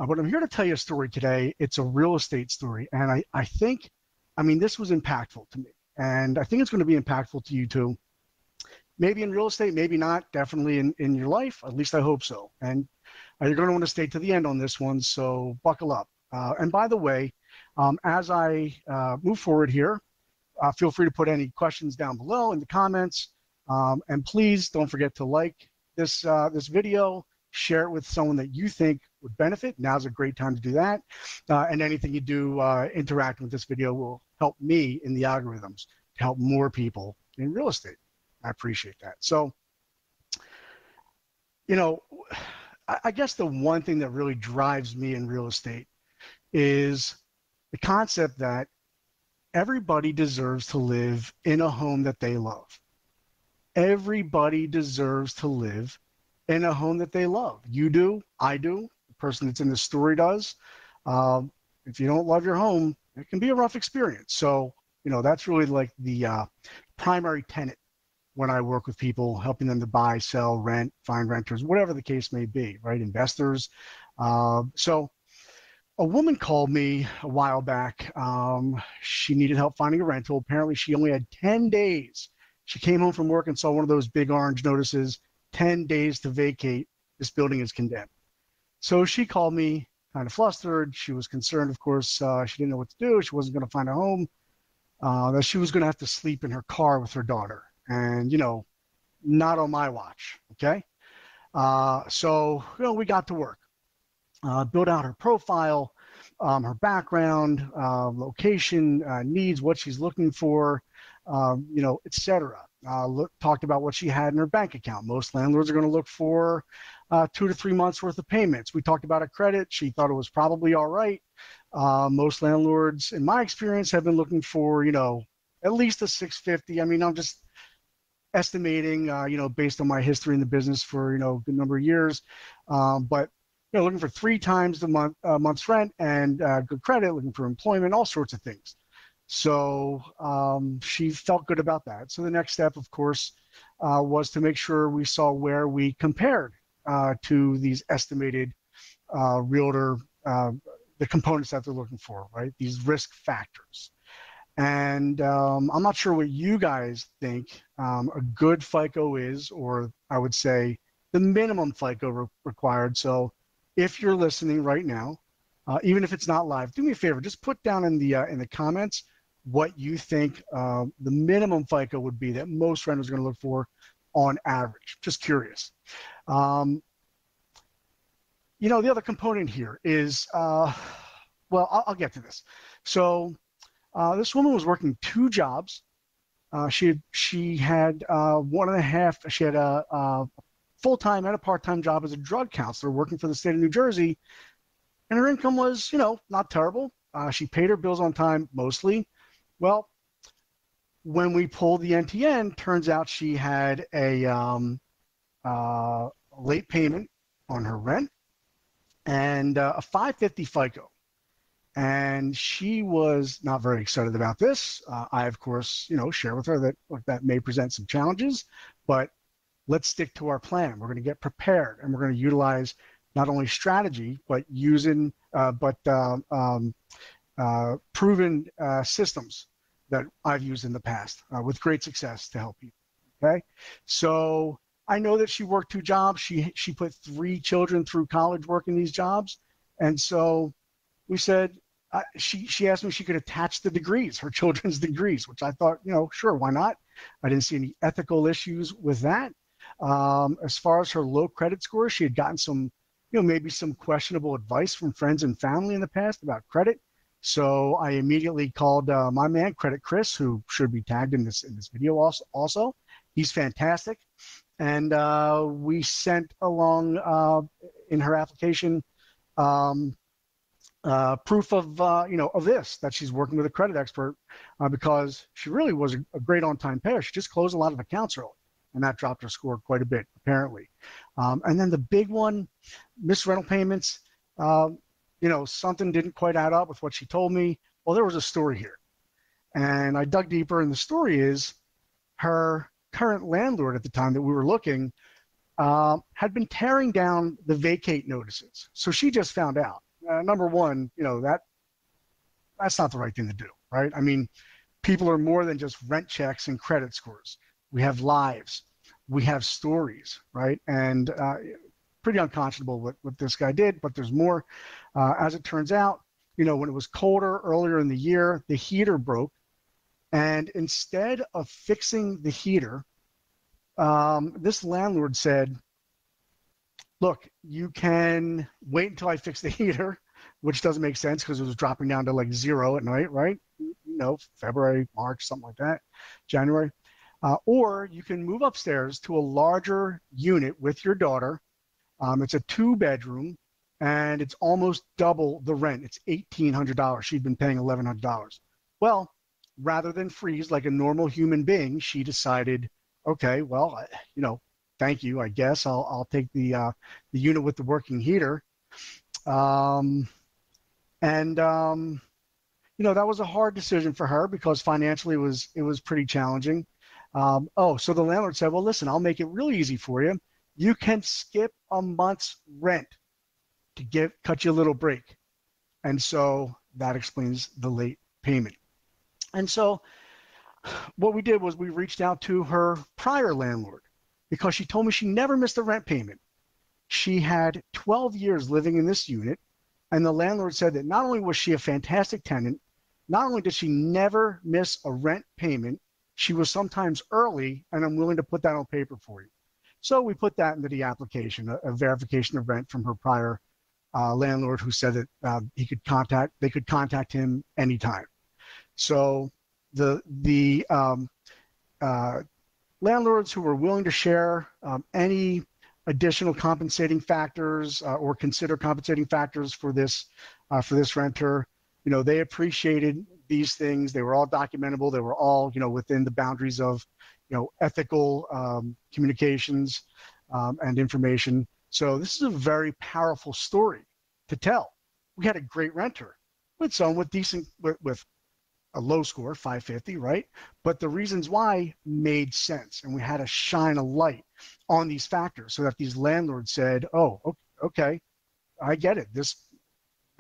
But I'm here to tell you a story today. It's a real estate story. And I think, this was impactful to me. And I think it's going to be impactful to you too. Maybe in real estate, maybe not, definitely in your life. At least I hope so. And you're going to want to stay to the end on this one. So buckle up. And by the way, as I move forward here, feel free to put any questions down below in the comments. And please don't forget to like this video, share it with someone that you think would benefit. Now's a great time to do that. And anything you do interacting with this video will help me in the algorithms to help more people in real estate. I appreciate that. So, I guess the one thing that really drives me in real estate is the concept that everybody deserves to live in a home that they love. Everybody deserves to live in a home that they love. You do, I do, the person that's in the story does. If you don't love your home, it can be a rough experience. So, that's really like the primary tenet when I work with people, helping them to buy, sell, rent, find renters, whatever the case may be, right? Investors. So a woman called me a while back. She needed help finding a rental. Apparently she only had 10 days. She came home from work and saw one of those big orange notices, 10 days to vacate. This building is condemned. So she called me kind of flustered. She was concerned, of course. She didn't know what to do. She wasn't going to find a home. That she was going to have to sleep in her car with her daughter. And, not on my watch, okay? So, we got to work. Build out her profile, her background, location, needs, what she's looking for, etc. Talked about what she had in her bank account. Most landlords are going to look for 2 to 3 months worth of payments. We talked about her credit. She thought it was probably all right. Most landlords, in my experience, have been looking for, at least a 650. I'm just estimating, based on my history in the business for, a good number of years. But, looking for 3 times the month's rent and good credit, looking for employment, all sorts of things. So she felt good about that. So the next step, of course, was to make sure we saw where we compared to these estimated realtor, the components that they're looking for, right? These risk factors. And I'm not sure what you guys think a good FICO is, or I would say the minimum FICO required. So if you're listening right now, even if it's not live, do me a favor, just put down in the comments what you think the minimum FICO would be that most renters are going to look for on average. Just curious. The other component here is, well, I'll get to this. So this woman was working 2 jobs. She had 1.5. She had a full-time and a part-time job as a drug counselor working for the state of New Jersey, and her income was, not terrible. She paid her bills on time mostly. Well, when we pulled the NTN, turns out she had a late payment on her rent and a 550 FICO. And she was not very excited about this. I, of course, share with her that that may present some challenges, but let's stick to our plan. We're going to get prepared, and we're going to utilize not only strategy, but using proven systems that I've used in the past with great success to help people. Okay, so I know that she worked 2 jobs. She put 3 children through college working these jobs, and so we said, she asked me if she could attach the degrees, her children's degrees, which I thought, sure, why not? I didn't see any ethical issues with that. As far as her low credit score, she had gotten some, maybe some questionable advice from friends and family in the past about credit. So I immediately called my man, Credit Chris, who should be tagged in this video also. He's fantastic. And we sent along in her application proof of of this, that she's working with a credit expert, because she really was a great on-time payer. She just closed a lot of accounts early, and that dropped her score quite a bit, apparently. And then the big one, missed rental payments. Something didn't quite add up with what she told me. Well, there was a story here, and I dug deeper, and the story is her current landlord at the time that we were looking had been tearing down the vacate notices. So she just found out. number one, that's not the right thing to do, right? I mean, people are more than just rent checks and credit scores. We have lives, we have stories, right? And pretty unconscionable what this guy did, but there's more. As it turns out, when it was colder earlier in the year, the heater broke. And instead of fixing the heater, this landlord said, look, you can wait until I fix the heater, which doesn't make sense because it was dropping down to like 0 at night, right? February, March, something like that, January. Or you can move upstairs to a larger unit with your daughter. It's a 2-bedroom, and it's almost double the rent. It's $1,800. She'd been paying $1,100. Well, rather than freeze like a normal human being, she decided, okay, well, thank you. I guess I'll take the unit with the working heater. That was a hard decision for her because financially it was pretty challenging. So the landlord said, well, listen, I'll make it really easy for you. You can skip a month's rent to cut you a little break. And so that explains the late payment. And so what we did was we reached out to her prior landlord because she told me she never missed a rent payment. She had 12 years living in this unit, and the landlord said that not only was she a fantastic tenant, not only did she never miss a rent payment, she was sometimes early, and I'm willing to put that on paper for you. So we put that into the application, a verification of rent from her prior landlord who said that they could contact him anytime. So the landlords who were willing to share any additional compensating factors or consider compensating factors for this renter, they appreciated these things. They were all documentable. They were all within the boundaries of ethical communications and information. So this is a very powerful story to tell. We had a great renter with someone with decent with a low score, 550, right? But the reasons why made sense, and we had to shine a light on these factors so that these landlords said, oh, okay, I get it. This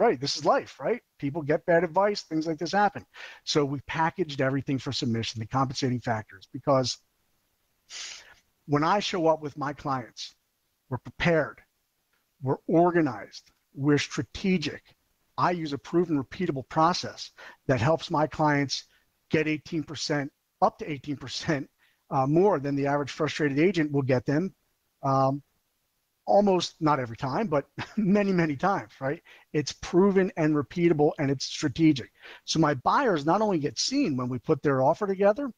is life, right? People get bad advice, things like this happen. So we packaged everything for submission, the compensating factors, because when I show up with my clients, we're prepared, we're organized, we're strategic. I use a proven, repeatable process that helps my clients get 18%, up to 18% more than the average frustrated agent will get them. Almost not every time, but many, many times, right? It's proven and repeatable, and it's strategic. So my buyers not only get seen when we put their offer together,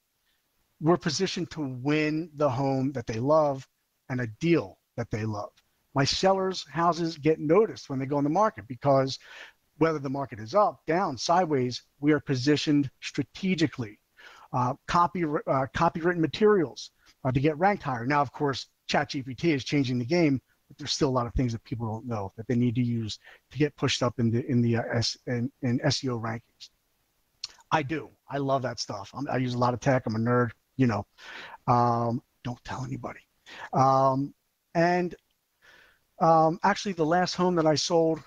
we're positioned to win the home that they love and a deal that they love. My sellers' houses get noticed when they go on the market because whether the market is up, down, sideways, we are positioned strategically. Copywritten materials to get ranked higher. Now, of course, ChatGPT is changing the game, but there's still a lot of things that people don't know that they need to use to get pushed up in SEO rankings. I do. I love that stuff. I use a lot of tech. I'm a nerd. Don't tell anybody. Actually, the last home that I sold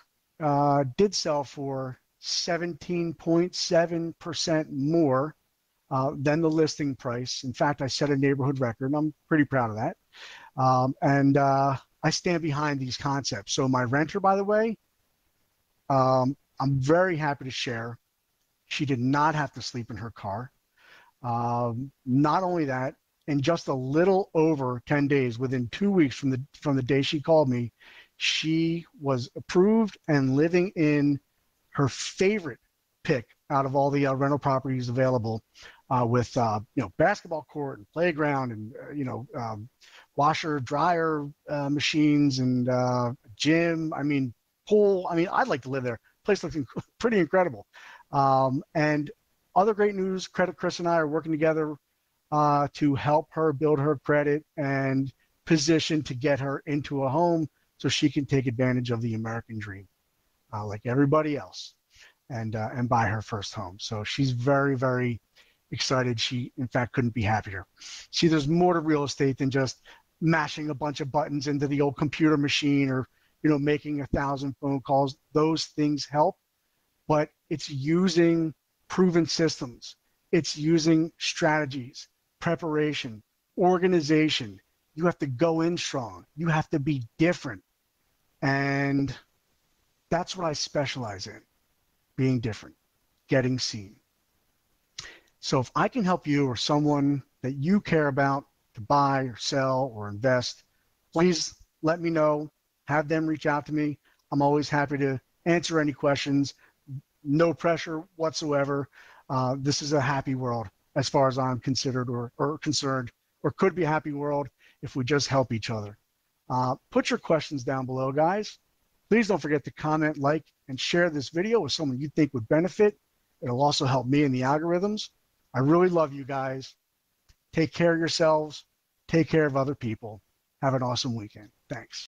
did sell for 17.7% more than the listing price. In fact, I set a neighborhood record, and I'm pretty proud of that. I stand behind these concepts. So my renter, by the way, I'm very happy to share, she did not have to sleep in her car. Not only that, in just a little over 10 days, within 2 weeks from the day she called me, she was approved and living in her favorite pick out of all the rental properties available, with basketball court and playground and washer dryer machines and gym. I mean, pool. I mean, I'd like to live there. Place looks pretty incredible. And other great news, Credit Chris and I are working together to help her build her credit and position to get her into a home so she can take advantage of the American dream like everybody else and buy her first home. So she's very, very excited. She, in fact, couldn't be happier. See, there's more to real estate than just mashing a bunch of buttons into the old computer machine or making 1,000 phone calls. Those things help, but it's using proven systems. It's using strategies, preparation, organization. You have to go in strong. You have to be different. And that's what I specialize in, being different, getting seen. So if I can help you or someone that you care about to buy or sell or invest, please let me know. Have them reach out to me. I'm always happy to answer any questions. No pressure whatsoever. This is a happy world as far as I'm considered or concerned, or could be a happy world if we just help each other. Put your questions down below, guys. Please don't forget to comment, like, and share this video with someone you think would benefit. It'll also help me in the algorithms. I really love you guys. Take care of yourselves. Take care of other people. Have an awesome weekend. Thanks.